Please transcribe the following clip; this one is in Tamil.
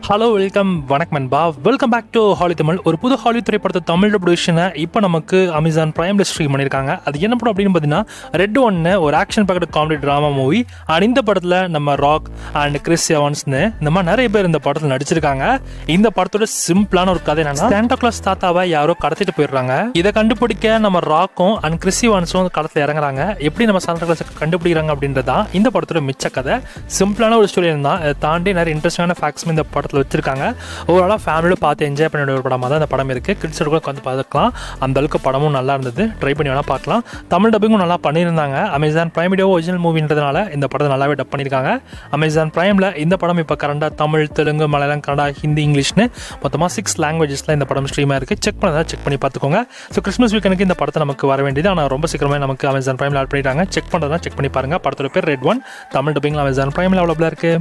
ஹலோ வெல்கம் வணக்கம் நண்பா. Welcome back to Holly Tamil. ஒரு புது ஹாலி திரைப்படத்தை தமிழ் ப்ரொடக்ஷனை இப்போ நமக்கு அமேசான் பிரைமில் ஸ்ட்ரீம் பண்ணியிருக்காங்க. அது என்ன படம் அப்படின்னு பார்த்தீங்கன்னா ரெட் ஒன்னு ஒரு action packet comedy drama movie. And இந்த படத்தில் நம்ம ராக் அண்ட் கிறிஸ் எவான்ஸ்னு இந்த மாதிரி நிறைய பேர் இந்த படத்தில் நடிச்சிருக்காங்க. இந்த படத்தோட சிம்பிளான ஒரு கதை என்னன்னா, சாண்டா கிளாஸ் தாத்தாவை யாரோ கடத்திட்டு போயிடுறாங்க. இதை கண்டுபிடிக்க நம்ம ராக்கும் அண்ட் கிறிஸ் எவான்ஸும் களத்தில் இறங்குறாங்க. எப்படி நம்ம சாண்டா கிளாஸை கண்டுபிடிக்கிறாங்க அப்படின்றதான் இந்த படத்தோட மிச்ச கதை. சிம்பிளான ஒரு ஸ்டோரி தான். இதை தாண்டி நிறைய இன்ட்ரெஸ்டிங்கான ஃபேக்ட்ஸ் இந்த படத்தில் வச்சிருக்காங்க. ஓவராலாக ஃபேமிலியோட பார்த்து என்ஜாய் பண்ண ஒரு படமாக தான் இந்த படம் இருக்குது. கிட்ஸோட கூட உட்காந்து பார்த்துக்கலாம். அந்த அளவுக்கு படமும் நல்லா இருந்தது. ட்ரை பண்ணி வேணால் பார்க்கலாம். தமிழ் டப்பிங்கும் நல்லா பண்ணியிருந்தாங்க. அமேசான் பிரைம் வீடியோ ஒரிஜினல் மூவின்றதுனால இந்த படத்தை நல்லாவே டப் பண்ணியிருக்காங்க. அமேசான் பிரைமில் இந்த படம் இப்போ கரண்டாக தமிழ், தெலுங்கு, மலையாளம், கன்னடா, ஹிந்தி, இங்கிலீஷ்னு மொத்தமாக 6 லாங்குவேஜஸில் இந்த படம் ஸ்ட்ரீமாக இருக்குது. செக் பண்ணி பார்த்துக்கோங்க. ஸோ கிறிஸ்மஸ் வீக்கனுக்கு இந்த படத்தை நமக்கு வர வேண்டியது. ஆனால் ரொம்ப சீக்கிரமே நமக்கு அமேசான் பிரைமில் ஆட் பண்ணிட்டாங்க. செக் பண்ணுறதா செக் பண்ணி பாருங்கள். படத்தோட பேர் ரெட் ஒன். தமிழ் டப்பிங்கில் அமேசான் பிரைமில் அவைலபிளாக இருக்குது.